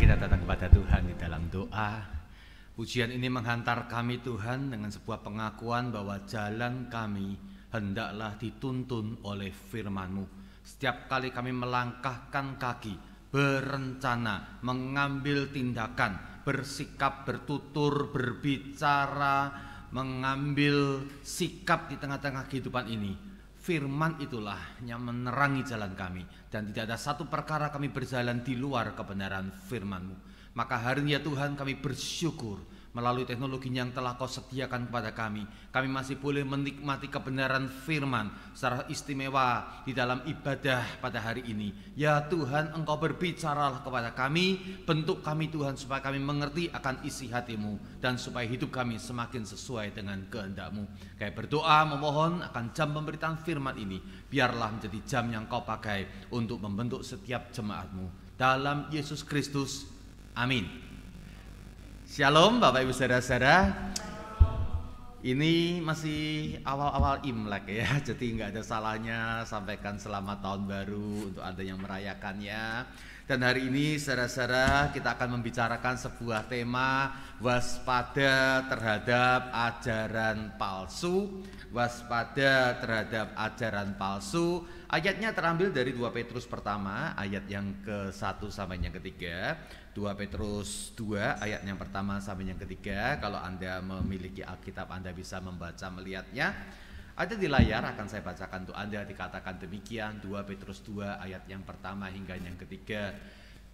kita datang kepada Tuhan di dalam doa. Pujian ini menghantar kami Tuhan dengan sebuah pengakuan bahwa jalan kami hendaklah dituntun oleh firman-Mu. Setiap kali kami melangkahkan kaki, berencana, mengambil tindakan, bersikap, bertutur, berbicara, mengambil sikap di tengah-tengah kehidupan ini, firman itulah yang menerangi jalan kami, dan tidak ada satu perkara kami berjalan di luar kebenaran firman-Mu. Maka hari ini ya Tuhan, kami bersyukur melalui teknologi yang telah Kau sediakan kepada kami masih boleh menikmati kebenaran firman secara istimewa di dalam ibadah pada hari ini. Ya Tuhan, Engkau berbicaralah kepada kami, bentuk kami Tuhan, supaya kami mengerti akan isi hati-Mu, dan supaya hidup kami semakin sesuai dengan kehendak-Mu. Kami berdoa memohon akan jam pemberitaan firman ini, biarlah menjadi jam yang Kau pakai untuk membentuk setiap jemaat-Mu. Dalam Yesus Kristus, amin. Shalom Bapak Ibu Saudara-saudara. Ini masih awal-awal Imlek ya, jadi nggak ada salahnya sampaikan selamat tahun baru untuk Anda yang merayakannya. Dan hari ini saudara-saudara, kita akan membicarakan sebuah tema, waspada terhadap ajaran palsu. Waspada terhadap ajaran palsu. Ayatnya terambil dari 2 Petrus pertama, ayat yang ke-1 sampai yang ketiga. 2 Petrus 2 ayat yang pertama sampai yang ketiga. Kalau Anda memiliki Alkitab, Anda bisa membaca, melihatnya. Ada di layar, akan saya bacakan untuk Anda. Dikatakan demikian, 2 Petrus 2 ayat yang pertama hingga yang ketiga.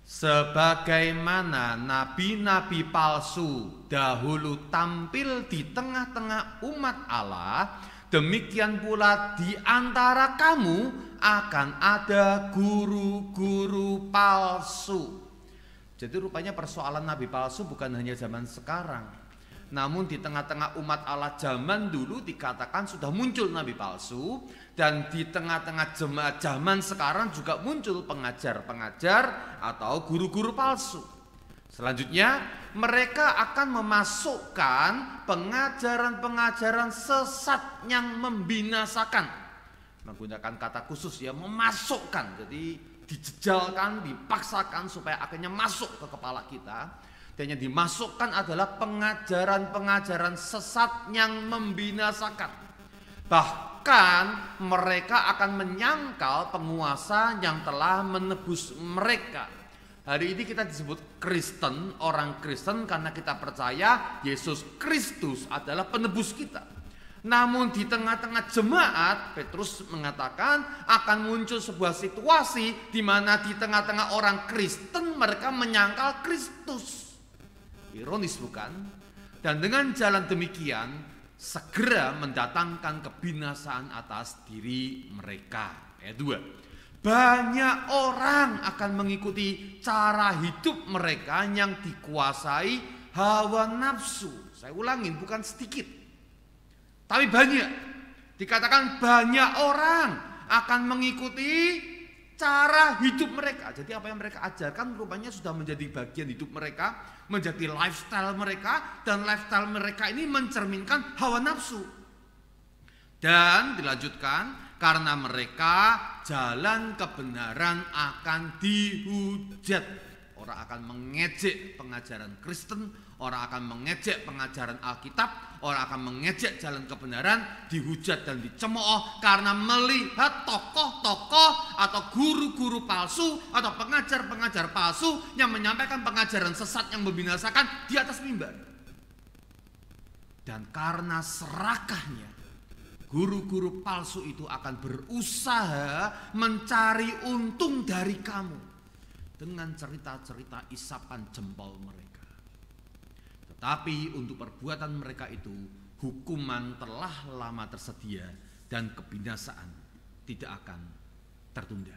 Sebagaimana nabi-nabi palsu dahulu tampil di tengah-tengah umat Allah, demikian pula di antara kamu akan ada guru-guru palsu. Jadi rupanya persoalan nabi palsu bukan hanya zaman sekarang, namun di tengah-tengah umat Allah zaman dulu dikatakan sudah muncul nabi palsu, dan di tengah-tengah jemaat zaman sekarang juga muncul pengajar-pengajar atau guru-guru palsu. Selanjutnya mereka akan memasukkan pengajaran-pengajaran sesat yang membinasakan, menggunakan kata khusus ya, memasukkan, jadi dijejalkan, dipaksakan supaya akhirnya masuk ke kepala kita. Dan yang dimasukkan adalah pengajaran-pengajaran sesat yang membinasakan. Bahkan mereka akan menyangkal penguasa yang telah menebus mereka. Hari ini kita disebut Kristen, orang Kristen, karena kita percaya Yesus Kristus adalah penebus kita. Namun di tengah-tengah jemaat, Petrus mengatakan akan muncul sebuah situasi di mana di tengah-tengah orang Kristen mereka menyangkal Kristus. Ironis bukan? Dan dengan jalan demikian segera mendatangkan kebinasaan atas diri mereka. Ayat 2. Banyak orang akan mengikuti cara hidup mereka yang dikuasai hawa nafsu. Saya ulangin, bukan sedikit, tapi banyak. Dikatakan banyak orang akan mengikuti cara hidup mereka. Jadi apa yang mereka ajarkan rupanya sudah menjadi bagian hidup mereka, menjadi lifestyle mereka, dan lifestyle mereka ini mencerminkan hawa nafsu. Dan dilanjutkan, karena mereka jalan kebenaran akan dihujat. Orang akan mengejek pengajaran Kristen, orang akan mengejek pengajaran Alkitab, orang akan mengejek jalan kebenaran, dihujat dan dicemooh karena melihat tokoh-tokoh atau guru-guru palsu atau pengajar-pengajar palsu yang menyampaikan pengajaran sesat yang membinasakan di atas mimbar. Dan karena serakahnya, guru-guru palsu itu akan berusaha mencari untung dari kamu dengan cerita-cerita isapan jempol mereka. Tetapi untuk perbuatan mereka itu, hukuman telah lama tersedia dan kebinasaan tidak akan tertunda.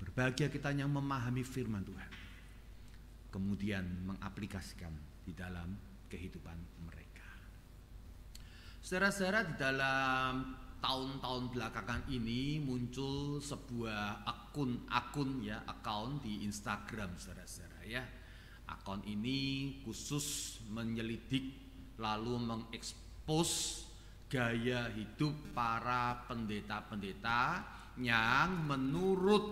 Berbahagia kita yang memahami firman Tuhan, kemudian mengaplikasikan di dalam kehidupan mereka. Saudara-saudara, di dalam tahun-tahun belakangan ini muncul sebuah akun di Instagram, saudara-saudara ya. Akun ini khusus menyelidik lalu mengekspos gaya hidup para pendeta-pendeta yang menurut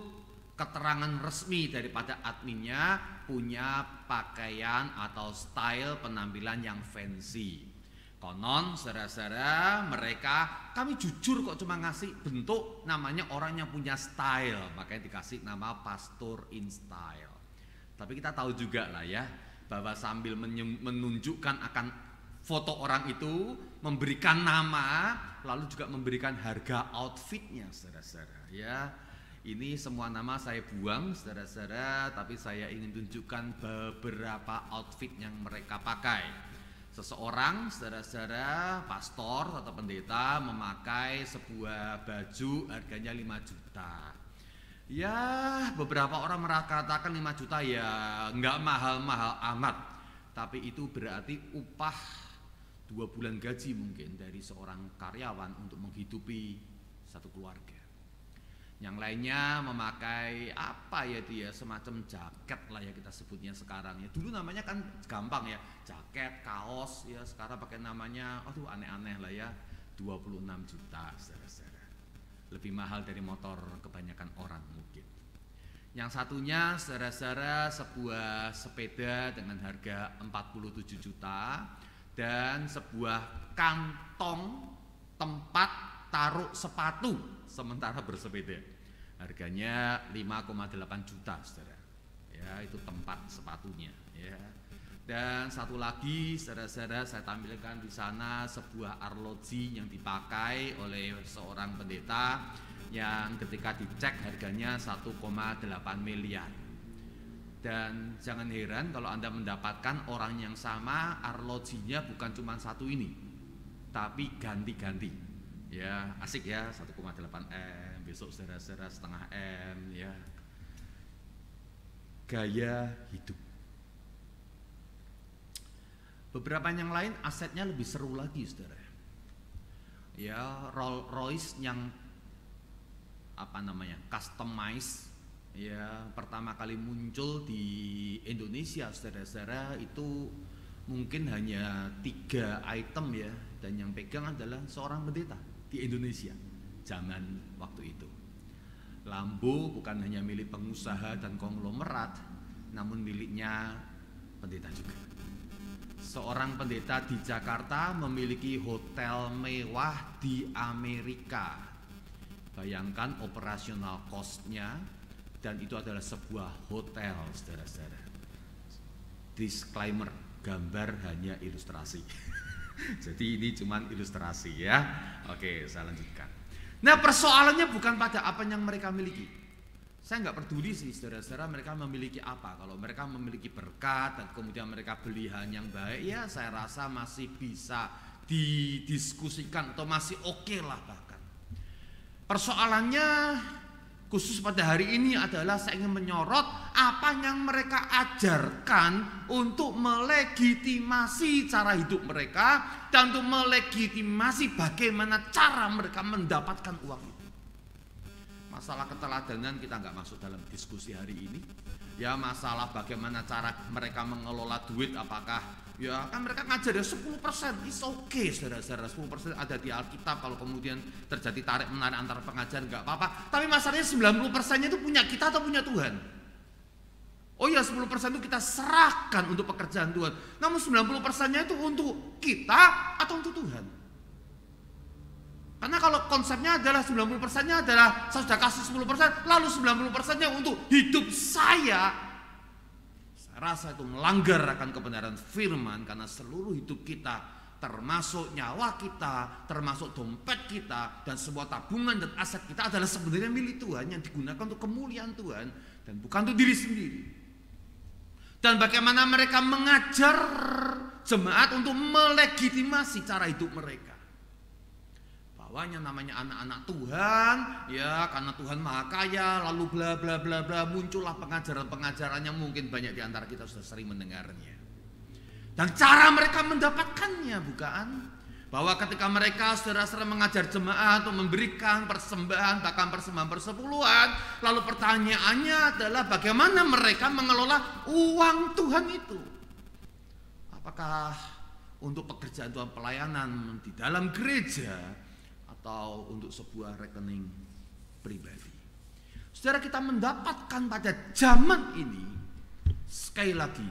keterangan resmi daripada adminnya punya pakaian atau style penampilan yang fancy. Konon saudara-saudara mereka, kami jujur kok cuma ngasih bentuk, namanya orang yang punya style, makanya dikasih nama pastor in style. Tapi kita tahu juga lah ya, bahwa sambil menunjukkan akan foto orang itu, memberikan nama, lalu juga memberikan harga outfitnya saudara-saudara ya. Ini semua nama saya buang saudara-saudara, tapi saya ingin tunjukkan beberapa outfit yang mereka pakai. Seseorang saudara-saudara, pastor atau pendeta memakai sebuah baju harganya 5 juta. Ya beberapa orang mengatakan 5 juta ya nggak mahal-mahal amat, tapi itu berarti upah 2 bulan gaji mungkin dari seorang karyawan untuk menghidupi satu keluarga. Yang lainnya memakai apa ya dia, semacam jaket lah ya kita sebutnya sekarang ya. Dulu namanya kan gampang ya, jaket, kaos ya, sekarang pakai namanya aduh aneh-aneh lah ya. 26 juta saudara-saudara. Lebih mahal dari motor kebanyakan orang mungkin. Yang satunya saudara-saudara sebuah sepeda dengan harga 47 juta dan sebuah kantong tempat taruh sepatu sementara bersepeda, harganya 5,8 juta saudara ya, itu tempat sepatunya ya. Dan satu lagi saudara-saudara saya tampilkan di sana sebuah arloji yang dipakai oleh seorang pendeta yang ketika dicek harganya 1,8 miliar. Dan jangan heran kalau Anda mendapatkan orang yang sama, arlojinya bukan cuma satu ini tapi ganti-ganti. Ya asik ya, 1,8 M, besok saudara-saudara setengah M ya. Gaya hidup. Beberapa yang lain asetnya lebih seru lagi saudara. Ya Rolls Royce yang apa namanya, customize ya, pertama kali muncul di Indonesia saudara-saudara itu mungkin hanya 3 item ya, dan yang pegang adalah seorang pendeta di Indonesia zaman waktu itu. Lambo bukan hanya milik pengusaha dan konglomerat, namun miliknya pendeta juga. Seorang pendeta di Jakarta memiliki hotel mewah di Amerika. Bayangkan operasional cost-nya, dan itu adalah sebuah hotel saudara-saudara. Disclaimer, gambar hanya ilustrasi. Jadi ini cuma ilustrasi ya. Oke, saya lanjutkan. Nah persoalannya bukan pada apa yang mereka miliki. Saya nggak peduli sih saudara-saudara mereka memiliki apa. Kalau mereka memiliki berkat dan kemudian mereka belian yang baik, ya saya rasa masih bisa didiskusikan atau masih oke lah bahkan. Persoalannya khusus pada hari ini adalah saya ingin menyorot apa yang mereka ajarkan untuk melegitimasi cara hidup mereka dan untuk melegitimasi bagaimana cara mereka mendapatkan uang itu. Masalah keteladanan kita nggak masuk dalam diskusi hari ini. Ya masalah bagaimana cara mereka mengelola duit, apakah ya kan mereka ngajar ya 10%, it's okay saudara-saudara, 10% ada di Alkitab. Kalau kemudian terjadi tarik menarik antara pengajar nggak apa-apa, tapi masalahnya 90% itu punya kita atau punya Tuhan. Oh ya 10% itu kita serahkan untuk pekerjaan Tuhan, namun 90%-nya itu untuk kita atau untuk Tuhan. Karena kalau konsepnya adalah 90%-nya adalah saya sudah kasih 10%, lalu 90%-nya untuk hidup saya rasa itu melanggar akan kebenaran firman, karena seluruh hidup kita termasuk nyawa kita, termasuk dompet kita, dan semua tabungan dan aset kita adalah sebenarnya milik Tuhan yang digunakan untuk kemuliaan Tuhan dan bukan untuk diri sendiri. Dan bagaimana mereka mengajar jemaat untuk melegitimasi cara hidup mereka, bahwa yang namanya anak-anak Tuhan ya karena Tuhan Maha Kaya, lalu bla bla bla bla, muncullah pengajaran-pengajaran yang mungkin banyak di antara kita sudah sering mendengarnya. Dan cara mereka mendapatkannya bukan bahwa ketika mereka saudara-saudara mengajar jemaat untuk memberikan persembahan, bahkan persembahan persepuluhan, lalu pertanyaannya adalah bagaimana mereka mengelola uang Tuhan itu. Apakah untuk pekerjaan Tuhan, pelayanan di dalam gereja, atau untuk sebuah rekening pribadi. Saudara, kita mendapatkan pada zaman ini sekali lagi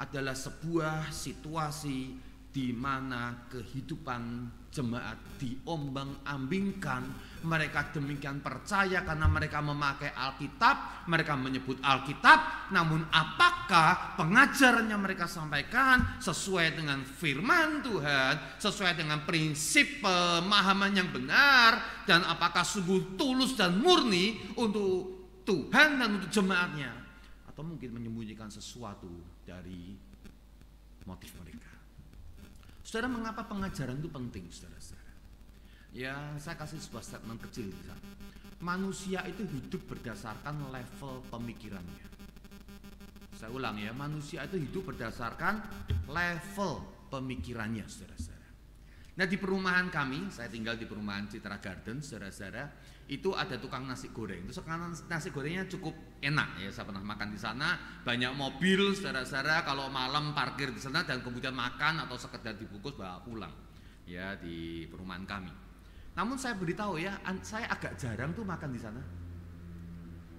adalah sebuah situasi di mana kehidupan jemaat diombang-ambingkan. Mereka demikian percaya karena mereka memakai Alkitab, mereka menyebut Alkitab, namun apakah pengajaran yang mereka sampaikan sesuai dengan firman Tuhan, sesuai dengan prinsip pemahaman yang benar, dan apakah sungguh tulus dan murni untuk Tuhan dan untuk jemaatnya, atau mungkin menyembunyikan sesuatu dari motif mereka. Saudara, mengapa pengajaran itu penting, saudara-saudara? Ya, saya kasih sebuah statement kecil. Manusia itu hidup berdasarkan level pemikirannya. Saya ulang ya, manusia itu hidup berdasarkan level pemikirannya, saudara-saudara. Nah, di perumahan kami, saya tinggal di perumahan Citra Garden, saudara-saudara, itu ada tukang nasi goreng. Terus nasi gorengnya cukup enak ya, saya pernah makan di sana. Banyak mobil, saudara-saudara, kalau malam parkir di sana dan kemudian makan atau sekedar dibungkus bawa pulang ya di perumahan kami. Namun saya beritahu ya, saya agak jarang tuh makan di sana.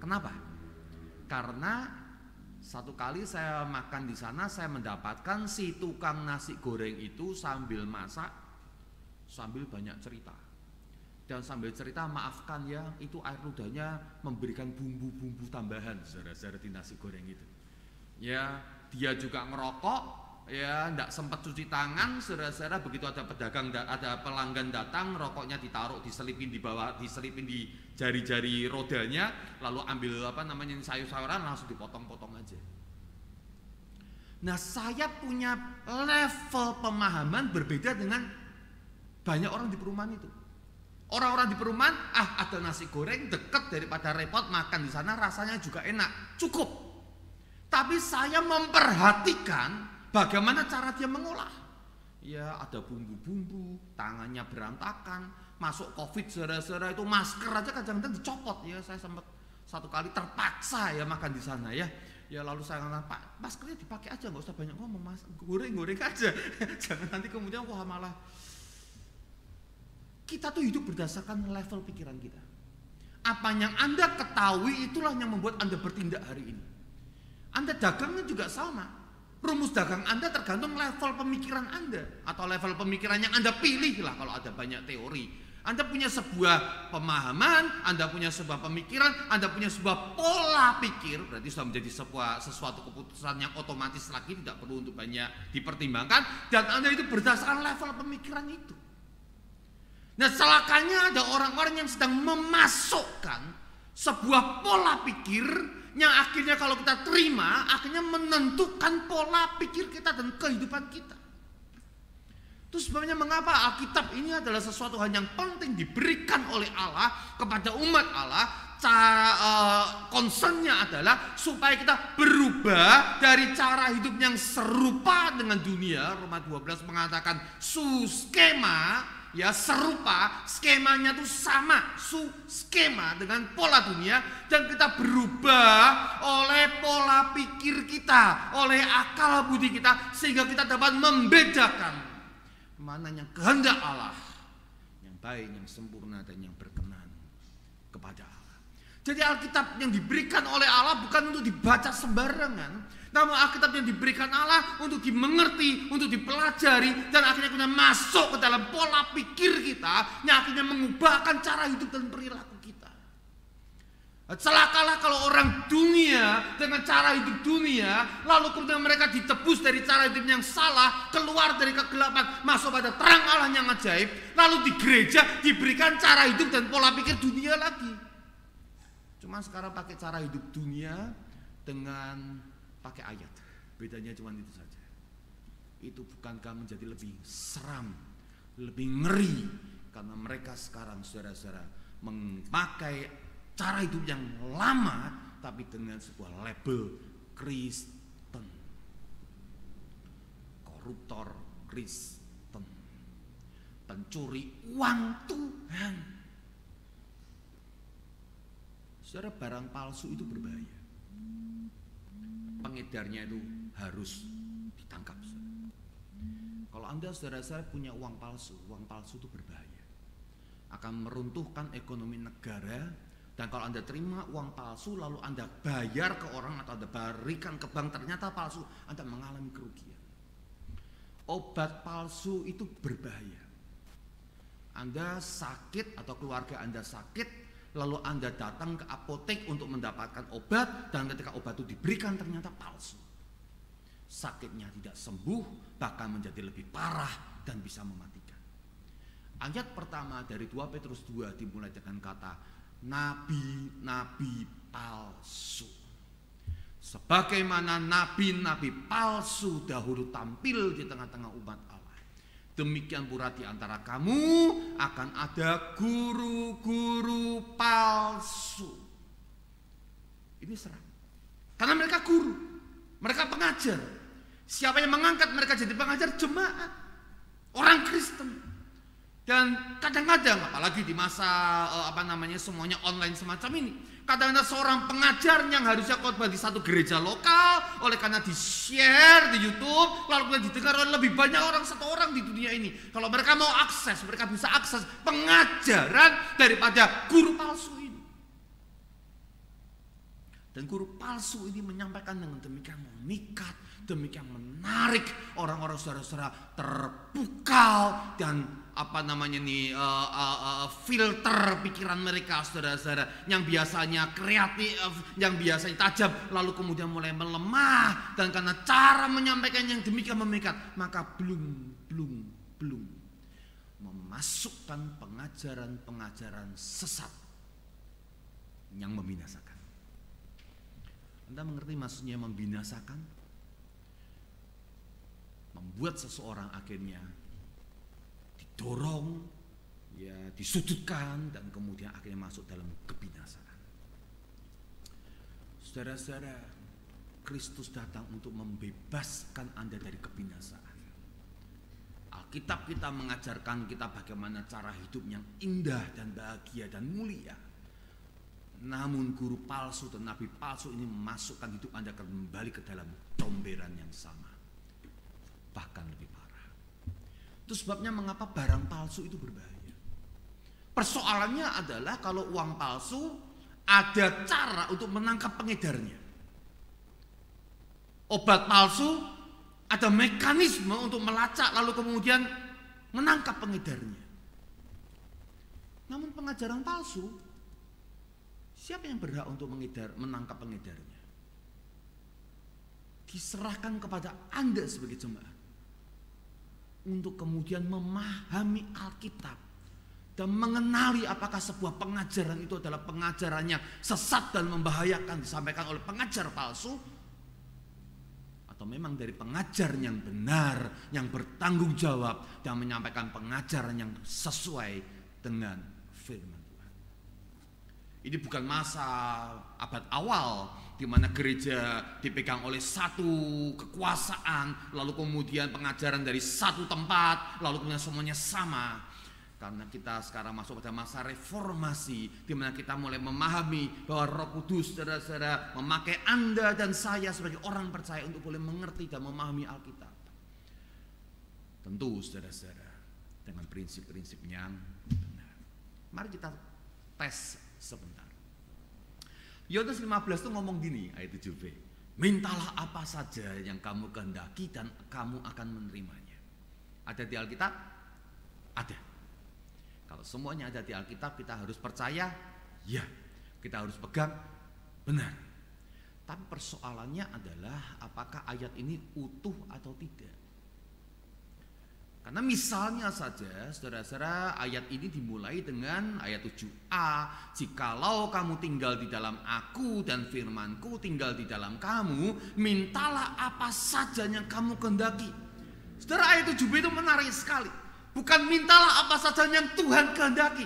Kenapa? Karena satu kali saya makan di sana, saya mendapatkan si tukang nasi goreng itu sambil masak, sambil banyak cerita. Dan sambil cerita, maafkan ya, itu air ludahnya memberikan bumbu-bumbu tambahan, saudara-saudara, di nasi goreng itu. Ya, dia juga ngerokok, ya, enggak sempat cuci tangan, saudara-saudara. Begitu ada pedagang, ada pelanggan datang, rokoknya ditaruh, diselipin di bawah, diselipin di jari-jari rodanya, lalu ambil sayur-sayuran, langsung dipotong-potong aja. Nah, saya punya level pemahaman berbeda dengan banyak orang di perumahan itu. Orang-orang di perumahan, ada nasi goreng dekat, daripada repot makan di sana, rasanya juga enak, cukup. Tapi saya memperhatikan bagaimana cara dia mengolah. Ya, ada bumbu-bumbu, tangannya berantakan, masuk COVID, saudara-saudara, itu masker aja kadang-kadang dicopot. Ya, saya sempat satu kali terpaksa ya makan di sana ya. Ya, lalu saya katakan, Pak, maskernya dipakai aja, nggak usah banyak ngomong, Mas, goreng-goreng aja. Jangan nanti kemudian wah malah. Kita tuh hidup berdasarkan level pikiran kita. Apa yang Anda ketahui itulah yang membuat Anda bertindak hari ini. Anda dagangnya juga sama. Rumus dagang Anda tergantung level pemikiran Anda, atau level pemikiran yang Anda pilih lah kalau ada banyak teori. Anda punya sebuah pemahaman, Anda punya sebuah pemikiran, Anda punya sebuah pola pikir, berarti sudah menjadi sesuatu keputusan yang otomatis lagi, tidak perlu untuk banyak dipertimbangkan, dan Anda itu berdasarkan level pemikiran itu. Nah, celakanya ada orang-orang yang sedang memasukkan sebuah pola pikir yang akhirnya kalau kita terima, akhirnya menentukan pola pikir kita dan kehidupan kita. Itu sebabnya mengapa Alkitab ini adalah sesuatu hal yang penting diberikan oleh Allah kepada umat Allah. Concernnya adalah supaya kita berubah dari cara hidup yang serupa dengan dunia. Roma 12 mengatakan skema, ya, serupa, skemanya itu sama, skema dengan pola dunia, dan kita berubah oleh pola pikir kita, oleh akal budi kita, sehingga kita dapat membedakan mana yang kehendak Allah, yang baik, yang sempurna, dan yang berkenan kepada Allah. Jadi Alkitab yang diberikan oleh Allah bukan untuk dibaca sembarangan, namun Alkitab yang diberikan Allah untuk dimengerti, untuk dipelajari, dan akhirnya kita masuk ke dalam pola pikir kita, yang akhirnya mengubahkan cara hidup dan perilaku kita. Celakalah kalau orang dunia dengan cara hidup dunia, lalu kemudian mereka ditebus dari cara hidup yang salah, keluar dari kegelapan, masuk pada terang Allah yang ajaib, lalu di gereja diberikan cara hidup dan pola pikir dunia lagi. Cuma sekarang pakai cara hidup dunia dengan pakai ayat, bedanya cuma itu saja. Itu bukankah menjadi lebih seram, lebih ngeri, karena mereka sekarang, saudara-saudara, memakai cara hidup yang lama tapi dengan sebuah label Kristen, koruptor Kristen, pencuri uang Tuhan. Saudara, barang palsu itu berbahaya. Pengedarnya itu harus ditangkap. Kalau Anda, saudara-saudara, punya uang palsu itu berbahaya. Akan meruntuhkan ekonomi negara, Dan kalau Anda terima uang palsu lalu Anda bayar ke orang atau Anda berikan ke bank ternyata palsu, Anda mengalami kerugian. Obat palsu itu berbahaya. Anda sakit atau keluarga Anda sakit, lalu Anda datang ke apotek untuk mendapatkan obat, dan ketika obat itu diberikan ternyata palsu. Sakitnya tidak sembuh, bahkan menjadi lebih parah dan bisa mematikan. Ayat pertama dari 2 Petrus 2 dimulai dengan kata nabi-nabi palsu. Sebagaimana nabi-nabi palsu dahulu tampil di tengah-tengah umat Allah, demikian pula di antara kamu akan ada guru-guru palsu. Ini serang. Karena mereka guru, mereka pengajar. Siapa yang mengangkat mereka jadi pengajar? Jemaat, orang Kristen. Dan kadang-kadang, apalagi di masa semuanya online semacam ini, kadang-kadang seorang pengajar yang harusnya khotbah di satu gereja lokal, oleh karena di-share di YouTube, lalu kemudian didengar oleh lebih banyak orang, satu orang di dunia ini. Kalau mereka mau akses, mereka bisa akses pengajaran daripada guru palsu ini. Dan guru palsu ini menyampaikan dengan demikian memikat, demikian menarik orang-orang saudara-saudara terpukau dan filter pikiran mereka saudara-saudara yang biasanya kreatif, yang biasanya tajam, lalu kemudian mulai melemah, dan karena cara menyampaikan yang demikian memikat, maka belum memasukkan pengajaran-pengajaran sesat yang membinasakan. Anda mengerti maksudnya membinasakan? Membuat seseorang akhirnya didorong, ya disudutkan, dan kemudian akhirnya masuk dalam kebinasaan. Saudara-saudara, Kristus datang untuk membebaskan Anda dari kebinasaan. Alkitab kita mengajarkan kita bagaimana cara hidup yang indah dan bahagia dan mulia. Namun guru palsu dan nabi palsu ini memasukkan hidup Anda kembali ke dalam comberan yang sama, bahkan lebih parah. Itu sebabnya mengapa barang palsu itu berbahaya. Persoalannya adalah kalau uang palsu ada cara untuk menangkap pengedarnya. Obat palsu ada mekanisme untuk melacak lalu kemudian menangkap pengedarnya. Namun pengajaran palsu, siapa yang berhak untuk menangkap pengedarnya? Diserahkan kepada Anda sebagai jemaat untuk kemudian memahami Alkitab dan mengenali apakah sebuah pengajaran itu adalah pengajaran yang sesat dan membahayakan disampaikan oleh pengajar palsu, atau memang dari pengajar yang benar, yang bertanggung jawab dan menyampaikan pengajaran yang sesuai dengan firman Tuhan. Ini bukan masa abad awal di mana gereja dipegang oleh satu kekuasaan, lalu kemudian pengajaran dari satu tempat, lalu kemudian semuanya sama. Karena kita sekarang masuk pada masa reformasi, di mana kita mulai memahami bahwa Roh Kudus, saudara-saudara, memakai Anda dan saya sebagai orang percaya untuk boleh mengerti dan memahami Alkitab. Tentu, saudara-saudara, dengan prinsip-prinsip yang benar. Mari kita tes sebentar. Yohanes 15 itu ngomong gini, ayat 7b. Mintalah apa saja yang kamu kehendaki dan kamu akan menerimanya. Ada di Alkitab? Ada. Kalau semuanya ada di Alkitab, kita harus percaya, ya. Kita harus pegang, benar. Tapi persoalannya adalah apakah ayat ini utuh atau tidak. Karena misalnya saja, saudara-saudara, ayat ini dimulai dengan ayat 7a. Jikalau kamu tinggal di dalam aku dan firmanku tinggal di dalam kamu, mintalah apa saja yang kamu kehendaki. Saudara, ayat 7b itu menarik sekali. Bukan mintalah apa saja yang Tuhan kehendaki.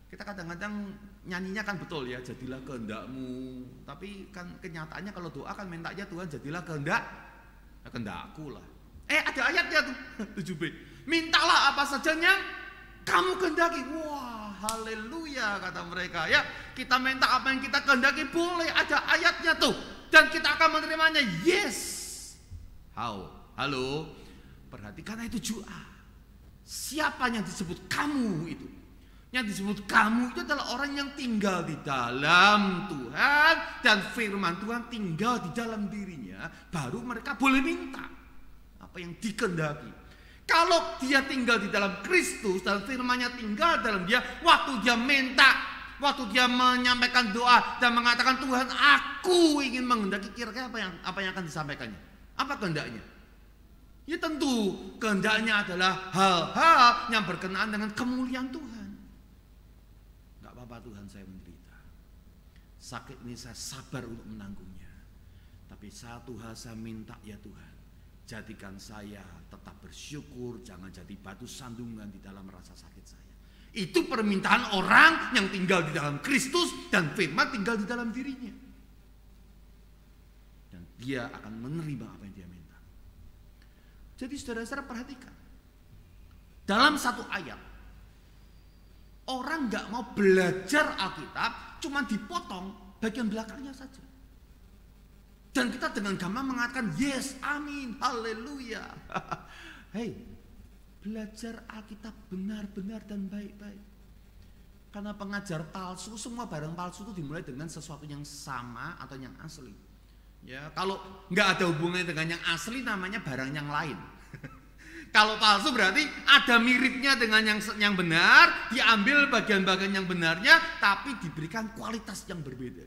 Kita kadang-kadang nyanyinya kan betul ya, jadilah kehendakmu. Tapi kan kenyataannya kalau doa kan minta aja Tuhan jadilah kehendakku lah. Ada ayatnya tuh 7b. Mintalah apa saja yang kamu kehendaki. Wah, haleluya kata mereka. Ya, kita minta apa yang kita kehendaki boleh, ada ayatnya tuh. Dan kita akan menerimanya. Yes. Halo. Perhatikan ayat 7a. Siapa yang disebut kamu itu? Yang disebut kamu itu adalah orang yang tinggal di dalam Tuhan dan firman Tuhan tinggal di dalam dirinya, baru mereka boleh minta apa yang dikehendaki. Kalau dia tinggal di dalam Kristus dan firman-Nya tinggal dalam dia, waktu dia minta, waktu dia menyampaikan doa dan mengatakan Tuhan, aku ingin menghendaki, kira-kira apa yang akan disampaikannya? Apa kehendaknya? Ya tentu kehendaknya adalah hal-hal yang berkenaan dengan kemuliaan Tuhan. Apa Tuhan, saya menderita, sakit ini saya sabar untuk menanggungnya, tapi satu hal saya minta, ya Tuhan, jadikan saya tetap bersyukur, jangan jadi batu sandungan di dalam rasa sakit saya. Itu permintaan orang yang tinggal di dalam Kristus dan firman tinggal di dalam dirinya, dan dia akan menerima apa yang dia minta. Jadi saudara-saudara perhatikan, dalam satu ayat orang gak mau belajar Alkitab, cuma dipotong bagian belakangnya saja. Dan kita dengan gampang mengatakan yes, amin, haleluya. Hei, belajar Alkitab benar-benar dan baik-baik. Karena pengajar palsu, semua barang palsu itu dimulai dengan sesuatu yang sama atau yang asli. Ya, kalau gak ada hubungannya dengan yang asli, namanya barang yang lain. Kalau palsu berarti ada miripnya dengan yang benar, diambil bagian-bagian yang benarnya, tapi diberikan kualitas yang berbeda.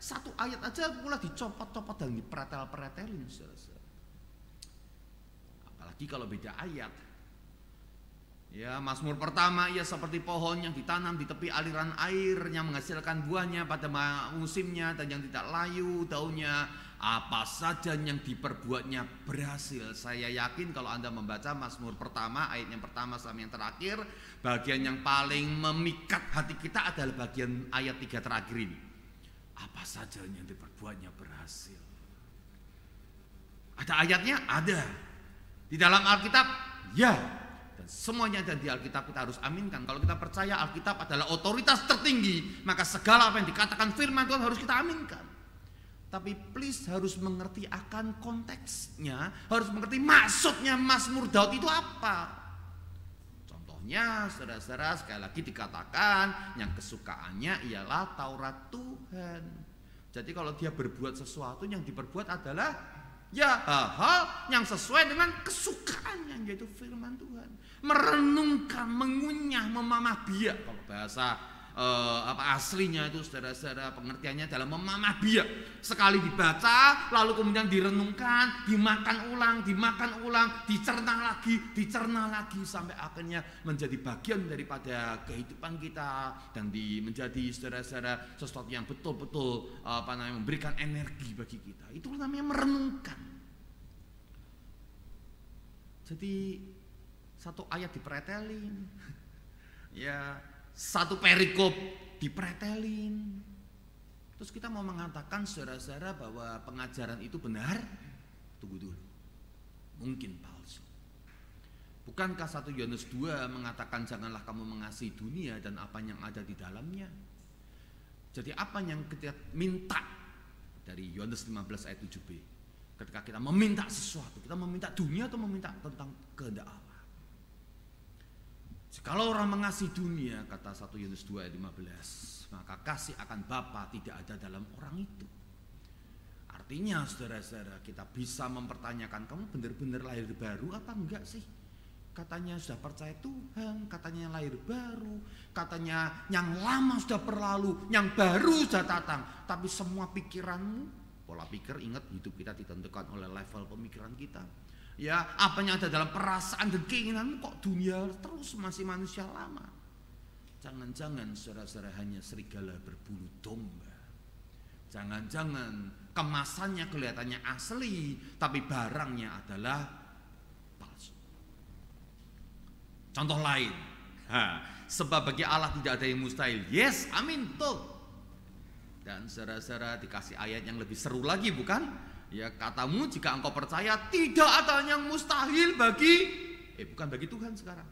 Satu ayat aja mulai dicopot-copot dan dipretel-pretelin. Apalagi kalau beda ayat. Ya, Mazmur pertama, ia seperti pohon yang ditanam di tepi aliran air, yang menghasilkan buahnya pada musimnya dan yang tidak layu daunnya. Apa saja yang diperbuatnya berhasil. Saya yakin kalau Anda membaca Mazmur pertama, ayat yang pertama sampai yang terakhir, bagian yang paling memikat hati kita adalah bagian ayat 3 terakhir ini. Apa saja yang diperbuatnya berhasil. Ada ayatnya? Ada. Di dalam Alkitab? Ya. Dan semuanya ada di Alkitab, kita harus aminkan. Kalau kita percaya Alkitab adalah otoritas tertinggi, maka segala apa yang dikatakan firman Tuhan harus kita aminkan. Tapi please harus mengerti akan konteksnya, harus mengerti maksudnya Mazmur Daud itu apa. Contohnya saudara-saudara, sekali lagi dikatakan yang kesukaannya ialah Taurat Tuhan. Jadi kalau dia berbuat sesuatu, yang diperbuat adalah ya hal-hal yang sesuai dengan kesukaannya, yaitu firman Tuhan. Merenungkan, mengunyah, memamah biak. Kalau bahasa aslinya itu saudara-saudara, pengertiannya adalah memamah biak. Sekali dibaca, lalu kemudian direnungkan, dimakan ulang, dicerna lagi sampai akhirnya menjadi bagian daripada kehidupan kita dan menjadi saudara-saudara sesuatu yang betul-betul memberikan energi bagi kita. Itu namanya merenungkan. Jadi satu ayat dipretelin, ya. Satu perikop dipretelin. Terus kita mau mengatakan saudara-saudara bahwa pengajaran itu benar? Tunggu dulu. Mungkin palsu. Bukankah 1 Yohanes 2 mengatakan janganlah kamu mengasihi dunia dan apa yang ada di dalamnya? Jadi apa yang kita minta dari Yohanes 15 ayat 7b? Ketika kita meminta sesuatu, kita meminta dunia atau meminta tentang kehendak Allah? Kalau orang mengasihi dunia, kata 1 Yohanes 2 ayat 15, maka kasih akan Bapa tidak ada dalam orang itu. Artinya saudara-saudara, kita bisa mempertanyakan, kamu benar-benar lahir baru apa enggak sih? Katanya sudah percaya Tuhan, katanya lahir baru, katanya yang lama sudah berlalu, yang baru sudah datang. Tapi semua pikiranmu, pola pikir, ingat hidup kita ditentukan oleh level pemikiran kita. Ya, apa yang ada dalam perasaan dan keinginanmu, kok dunia terus masih manusia lama. Jangan-jangan saudara-saudara hanya serigala berbulu domba. Jangan-jangan kemasannya kelihatannya asli, tapi barangnya adalah palsu. Contoh lain, sebab bagi Allah tidak ada yang mustahil. Yes, amin, betul. Dan saudara-saudara dikasih ayat yang lebih seru lagi, bukan? Ya, katamu jika engkau percaya tidak ada yang mustahil bukan bagi Tuhan sekarang.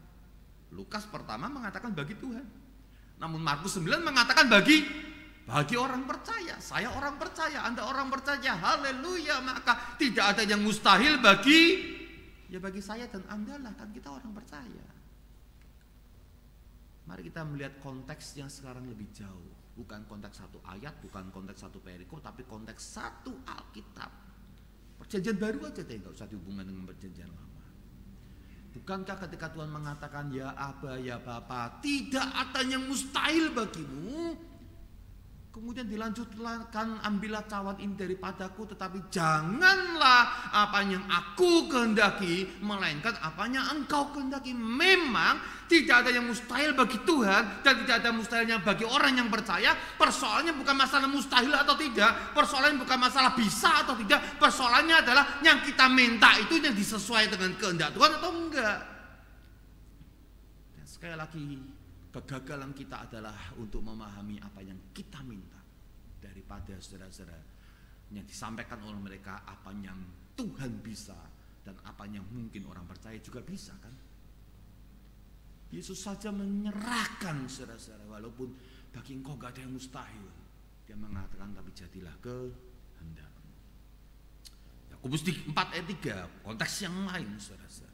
Lukas pertama mengatakan bagi Tuhan. Namun Markus 9 mengatakan bagi orang percaya. Saya orang percaya, Anda orang percaya. Haleluya, maka tidak ada yang mustahil bagi saya dan Anda lah, kan kita orang percaya. Mari kita melihat konteks yang sekarang lebih jauh. Bukan konteks satu ayat, bukan konteks satu perikop, tapi konteks satu Alkitab. Perjanjian baru aja deh, nggak usah dihubungkan dengan perjanjian lama. Bukankah ketika Tuhan mengatakan ya Aba, ya Bapa, tidak ada yang mustahil bagimu. Kemudian dilanjutkan, ambillah cawan ini daripadaku, tetapi janganlah apa yang aku kehendaki, melainkan apa yang engkau kehendaki. Memang tidak ada yang mustahil bagi Tuhan, dan tidak ada mustahilnya bagi orang yang percaya. Persoalannya bukan masalah mustahil atau tidak, persoalannya bukan masalah bisa atau tidak, persoalannya adalah yang kita minta itu yang disesuaikan dengan kehendak Tuhan atau enggak. Dan sekali lagi, kegagalan kita adalah untuk memahami apa yang kita minta daripada saudara-saudara yang disampaikan oleh mereka, apa yang Tuhan bisa dan apa yang mungkin orang percaya juga bisa, kan? Yesus saja menyerahkan saudara-saudara, walaupun bagi engkau gak ada yang mustahil. Dia mengatakan tapi jadilah kehendakmu. Yakobus 4 ayat 3, konteks yang lain saudara-saudara.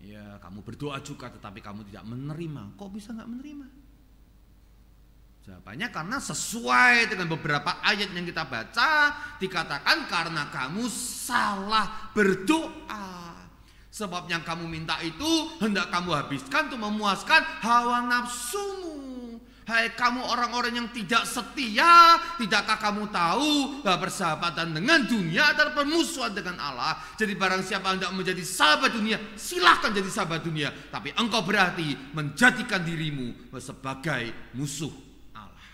Ya, kamu berdoa juga tetapi kamu tidak menerima. Kok bisa gak menerima? Jawabannya karena sesuai dengan beberapa ayat yang kita baca, dikatakan karena kamu salah berdoa. Sebab yang kamu minta itu hendak kamu habiskan untuk memuaskan hawa nafsumu. Hai kamu orang-orang yang tidak setia, tidakkah kamu tahu bahwa persahabatan dengan dunia adalah permusuhan dengan Allah? Jadi barang siapa hendak menjadi sahabat dunia, silahkan jadi sahabat dunia. Tapi engkau berarti menjadikan dirimu sebagai musuh Allah.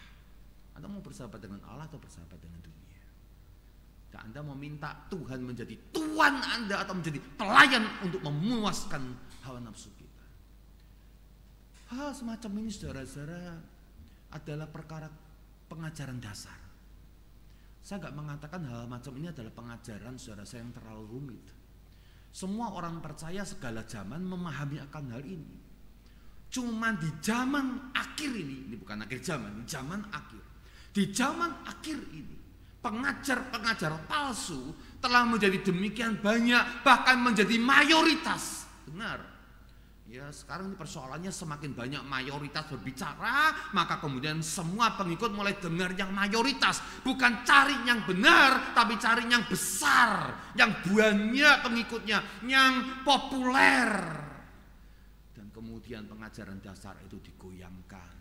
Anda mau bersahabat dengan Allah atau bersahabat dengan dunia? Dan Anda mau minta Tuhan menjadi Tuhan Anda atau menjadi pelayan untuk memuaskan hawa nafsu kita? Hal semacam ini saudara-saudara adalah perkara pengajaran dasar. Saya gak mengatakan hal macam ini adalah pengajaran saudara saya yang terlalu rumit. Semua orang percaya segala zaman memahami akan hal ini. Cuman di zaman akhir ini bukan akhir zaman, di zaman akhir. Di zaman akhir ini, pengajar-pengajar palsu telah menjadi demikian banyak, bahkan menjadi mayoritas. Dengar. Ya sekarang ini persoalannya semakin banyak mayoritas berbicara, maka kemudian semua pengikut mulai dengar yang mayoritas. Bukan cari yang benar, tapi cari yang besar, yang banyak pengikutnya, yang populer. Dan kemudian pengajaran dasar itu digoyangkan.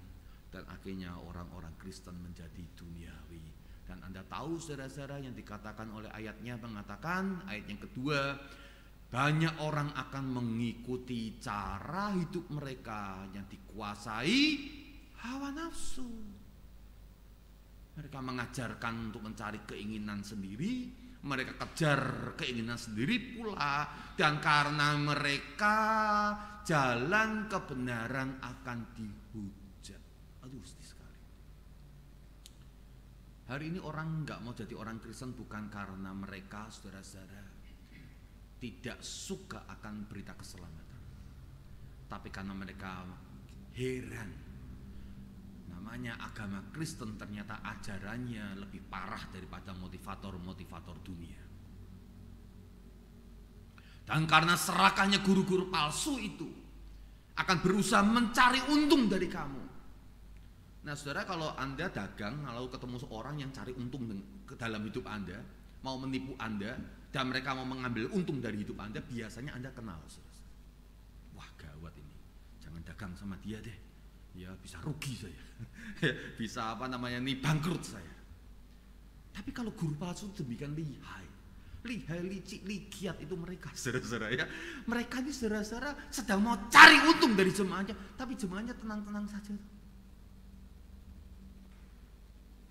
Dan akhirnya orang-orang Kristen menjadi duniawi. Dan Anda tahu saudara-saudara yang dikatakan oleh ayatnya, mengatakan ayat yang kedua, banyak orang akan mengikuti cara hidup mereka yang dikuasai hawa nafsu. Mereka mengajarkan untuk mencari keinginan sendiri, mereka kejar keinginan sendiri pula, dan karena mereka jalan kebenaran akan dihujat. Aduh, sedih sekali. Hari ini orang nggak mau jadi orang Kristen bukan karena mereka saudara-saudara tidak suka akan berita keselamatan, tapi karena mereka heran. Namanya agama Kristen ternyata ajarannya lebih parah daripada motivator-motivator dunia. Dan karena serakahnya guru-guru palsu itu akan berusaha mencari untung dari kamu. Nah saudara, kalau Anda dagang, kalau ketemu seorang yang cari untung ke dalam hidup Anda, mau menipu Anda, dan mereka mau mengambil untung dari hidup Anda, biasanya Anda kenal. Wah gawat ini, jangan dagang sama dia deh, ya bisa rugi saya, bisa nih bangkrut saya. Tapi kalau guru palsu demikian lihai, licik, likiat itu mereka, saudara-saudara ya. Mereka ini saudara-saudara sedang mau cari untung dari jemaahnya, tapi jemaahnya tenang-tenang saja.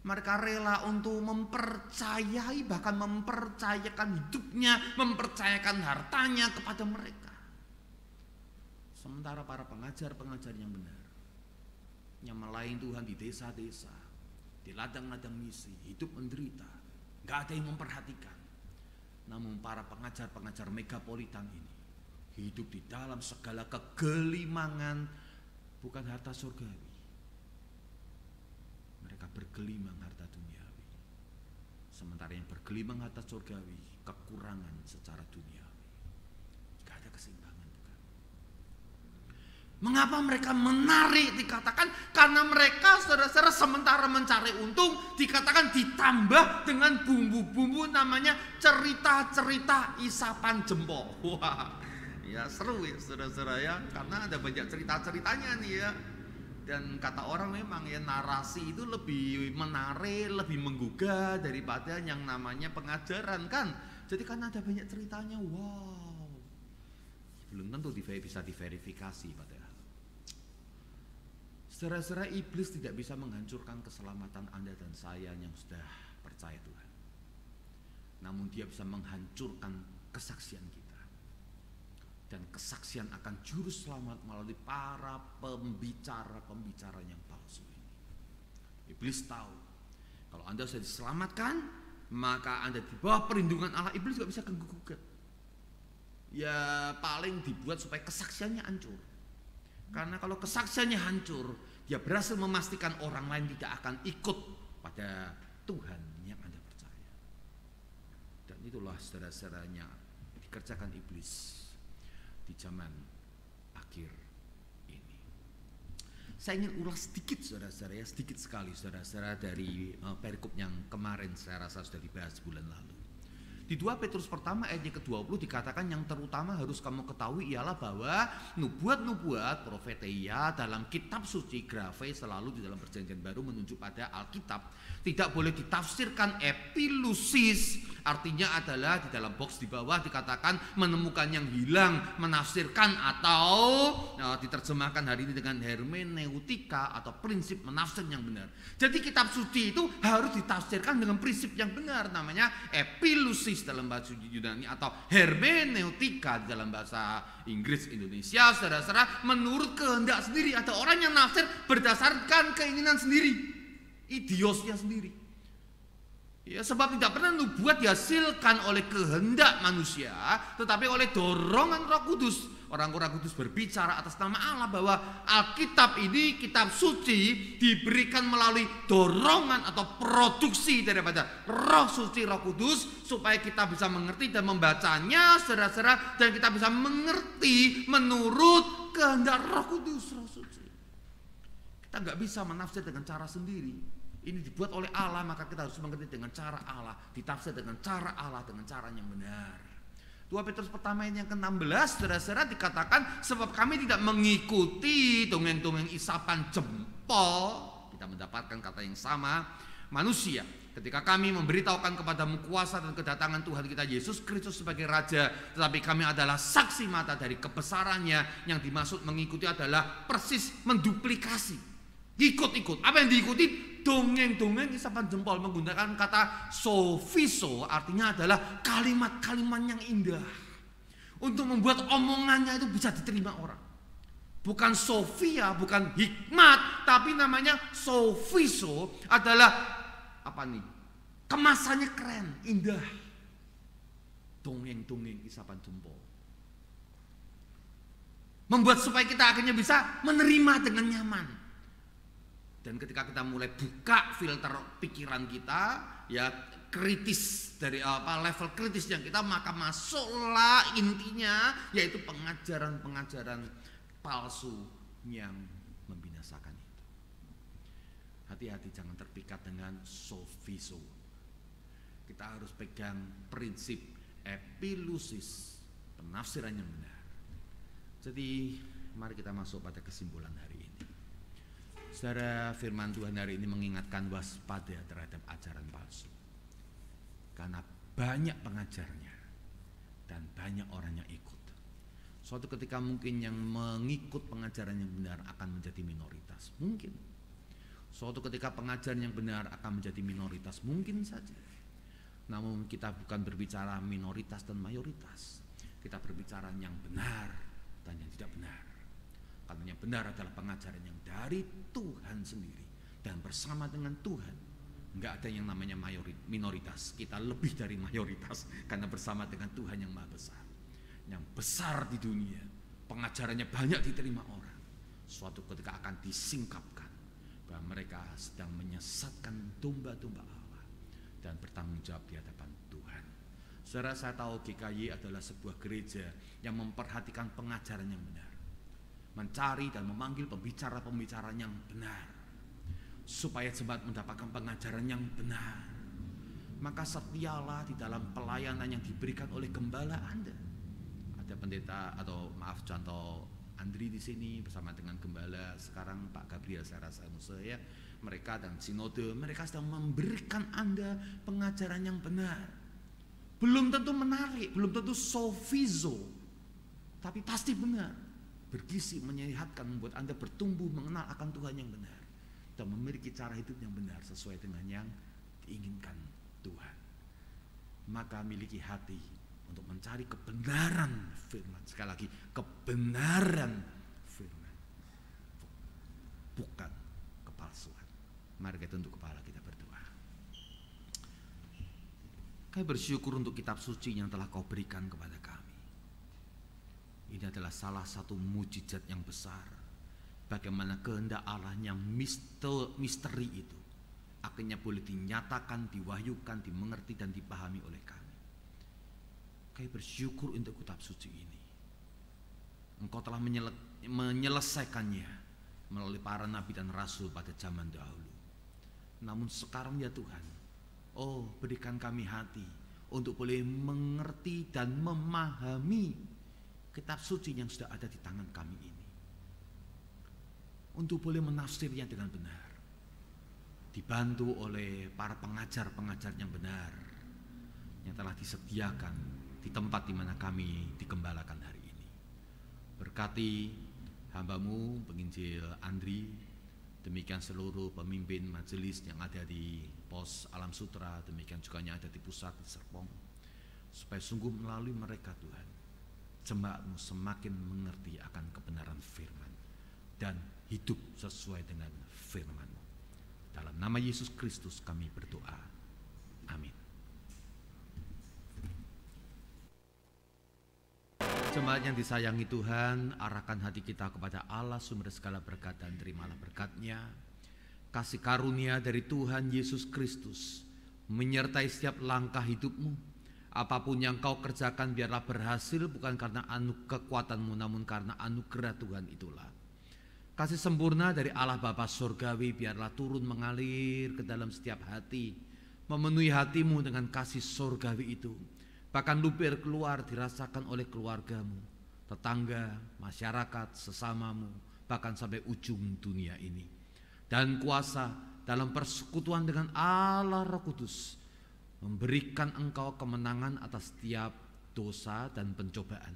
Mereka rela untuk mempercayai, bahkan mempercayakan hidupnya, mempercayakan hartanya kepada mereka. Sementara para pengajar-pengajar yang benar, yang melayani Tuhan di desa-desa, di ladang-ladang misi, hidup menderita, gak ada yang memperhatikan. Namun para pengajar-pengajar megapolitan ini hidup di dalam segala kegelimangan, bukan harta surgawi. Mereka bergelimang harta duniawi. Sementara yang bergelimang harta surgawi kekurangan secara duniawi. Gak ada keseimbangan, bukan? Mengapa mereka menarik? Dikatakan karena mereka saudara-saudara sementara mencari untung, dikatakan ditambah dengan bumbu-bumbu namanya cerita-cerita isapan jempol. Wah, ya seru ya saudara-saudara ya, karena ada banyak cerita-ceritanya nih ya. Dan kata orang memang ya narasi itu lebih menarik, lebih menggugah daripada yang namanya pengajaran kan. Jadi karena ada banyak ceritanya, wow. Belum tentu bisa diverifikasi padahal. Saudara-saudara, iblis tidak bisa menghancurkan keselamatan Anda dan saya yang sudah percaya Tuhan. Namun dia bisa menghancurkan kesaksian kita. Dan kesaksian akan juru selamat melalui para pembicara-pembicara yang palsu ini. Iblis tahu, kalau Anda sudah diselamatkan, maka Anda di bawah perlindungan Allah. Iblis tidak bisa ganggu-gugat. Ya paling dibuat supaya kesaksiannya hancur. Karena kalau kesaksiannya hancur, dia berhasil memastikan orang lain tidak akan ikut pada Tuhan yang Anda percaya. Dan itulah saudara-saudaranya dikerjakan iblis di zaman akhir ini. Saya ingin ulas sedikit saudara-saudara ya, sedikit sekali saudara-saudara dari perikop yang kemarin saya rasa sudah dibahas bulan lalu. Di 2 Petrus pertama ayatnya ke-20 dikatakan yang terutama harus kamu ketahui ialah bahwa nubuat-nubuat profetia dalam kitab suci grafe selalu di dalam perjanjian baru menunjuk pada Alkitab tidak boleh ditafsirkan epilusis, artinya adalah di dalam box di bawah dikatakan menemukan yang hilang, menafsirkan atau diterjemahkan hari ini dengan hermeneutika atau prinsip menafsir yang benar. Jadi kitab suci itu harus ditafsirkan dengan prinsip yang benar, namanya epilusis dalam bahasa Yunani atau hermeneutika dalam bahasa Inggris Indonesia. Saudara-saudara, menurut kehendak sendiri. Ada orang yang nafsir berdasarkan keinginan sendiri, idiosnya sendiri. Ya, sebab tidak pernah nubuat dihasilkan oleh kehendak manusia, tetapi oleh dorongan Roh Kudus. Orang Kudus berbicara atas nama Allah bahwa Alkitab ini, kitab suci, diberikan melalui dorongan atau produksi daripada Roh Suci, Roh Kudus, supaya kita bisa mengerti dan membacanya saudara-saudara, dan kita bisa mengerti menurut kehendak Roh Kudus, Roh Suci. Kita nggak bisa menafsir dengan cara sendiri. Ini dibuat oleh Allah, maka kita harus mengerti dengan cara Allah, ditafsir dengan cara Allah, dengan cara yang benar. 2 Petrus pertama ini yang ke-16 saudara-saudara dikatakan sebab kami tidak mengikuti dongeng-dongeng isapan jempol. Kita mendapatkan kata yang sama, manusia. Ketika kami memberitahukan kepadamu kuasa dan kedatangan Tuhan kita Yesus Kristus sebagai Raja, tetapi kami adalah saksi mata dari kebesarannya. Yang dimaksud mengikuti adalah persis menduplikasi, ikut-ikut. Apa yang diikuti? Dongeng-dongeng isapan jempol, menggunakan kata sophizo, artinya adalah kalimat-kalimat yang indah untuk membuat omongannya itu bisa diterima orang. Bukan sofia, bukan hikmat, tapi namanya sophizo adalah apa nih? Kemasannya keren, indah. Dongeng-dongeng isapan jempol membuat supaya kita akhirnya bisa menerima dengan nyaman. Dan ketika kita mulai buka filter pikiran kita, ya kritis dari level kritis yang kita, maka masuklah intinya, yaitu pengajaran-pengajaran palsu yang membinasakan itu. Hati-hati jangan terpikat dengan sophizo. Kita harus pegang prinsip epilusis, penafsiran yang benar. Jadi mari kita masuk pada kesimpulan hari ini. Saudara, firman Tuhan hari ini mengingatkan waspada terhadap ajaran palsu. Karena banyak pengajarnya dan banyak orang yang ikut. Suatu ketika mungkin yang mengikut pengajaran yang benar akan menjadi minoritas. Mungkin. Suatu ketika pengajaran yang benar akan menjadi minoritas. Mungkin saja. Namun kita bukan berbicara minoritas dan mayoritas. Kita berbicara yang benar dan yang tidak benar. Karena yang benar adalah pengajaran yang dari Tuhan sendiri dan bersama dengan Tuhan. Enggak ada yang namanya minoritas. Kita lebih dari mayoritas karena bersama dengan Tuhan yang maha besar. Yang besar di dunia, pengajarannya banyak diterima orang. Suatu ketika akan disingkapkan bahwa mereka sedang menyesatkan domba-domba Allah dan bertanggung jawab di hadapan Tuhan. Saudara, saya tahu GKY adalah sebuah gereja yang memperhatikan pengajaran yang benar. mencari dan memanggil pembicara-pembicara yang benar, supaya jemaat mendapatkan pengajaran yang benar. Maka setialah di dalam pelayanan yang diberikan oleh gembala Anda. Ada pendeta atau maaf contoh Andri di sini bersama dengan gembala sekarang Pak Gabriel, saya rasa ya, mereka dan sinode, mereka sedang memberikan Anda pengajaran yang benar. Belum tentu menarik, belum tentu sofizo, tapi pasti benar, bergizi, menyehatkan, membuat Anda bertumbuh mengenal akan Tuhan yang benar dan memiliki cara hidup yang benar sesuai dengan yang diinginkan Tuhan. Maka miliki hati untuk mencari kebenaran firman. Sekali lagi, kebenaran firman, bukan kepalsuan. Mari kita tunduk kepala, kita berdoa. Kami bersyukur untuk kitab suci yang telah Kau berikan kepada kami. Ini adalah salah satu mujizat yang besar, bagaimana kehendak Allah yang misteri itu akhirnya boleh dinyatakan, diwahyukan, dimengerti dan dipahami oleh kami. Kami bersyukur untuk kitab suci ini. Engkau telah menyelesaikannya melalui para nabi dan rasul pada zaman dahulu. Namun sekarang ya Tuhan, berikan kami hati untuk boleh mengerti dan memahami kitab suci yang sudah ada di tangan kami ini, untuk boleh menafsirnya dengan benar, dibantu oleh para pengajar-pengajar yang benar yang telah disediakan di tempat di mana kami digembalakan hari ini. Berkati hamba-Mu penginjil Andri, demikian seluruh pemimpin majelis yang ada di pos Alam Sutra, demikian juga yang ada di pusat di Serpong, supaya sungguh melalui mereka Tuhan, jemaat-Mu semakin mengerti akan kebenaran firman dan hidup sesuai dengan firman-Mu. Dalam nama Yesus Kristus kami berdoa. Amin. Jemaat yang disayangi Tuhan, arahkan hati kita kepada Allah sumber segala berkat dan terimalah berkat-Nya. Kasih karunia dari Tuhan Yesus Kristus menyertai setiap langkah hidupmu. Apapun yang kau kerjakan biarlah berhasil bukan karena kekuatanmu, namun karena anugerah Tuhan itulah. Kasih sempurna dari Allah Bapa Surgawi biarlah turun mengalir ke dalam setiap hati, memenuhi hatimu dengan kasih surgawi itu. Bahkan luber keluar dirasakan oleh keluargamu, tetangga, masyarakat, sesamamu, bahkan sampai ujung dunia ini. Dan kuasa dalam persekutuan dengan Allah Roh Kudus memberikan engkau kemenangan atas setiap dosa dan pencobaan.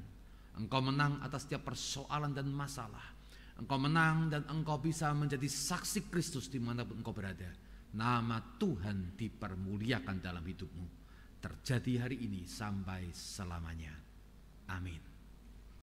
Engkau menang atas setiap persoalan dan masalah. Engkau menang dan engkau bisa menjadi saksi Kristus dimanapun engkau berada. Nama Tuhan dipermuliakan dalam hidupmu. Terjadi hari ini sampai selamanya. Amin.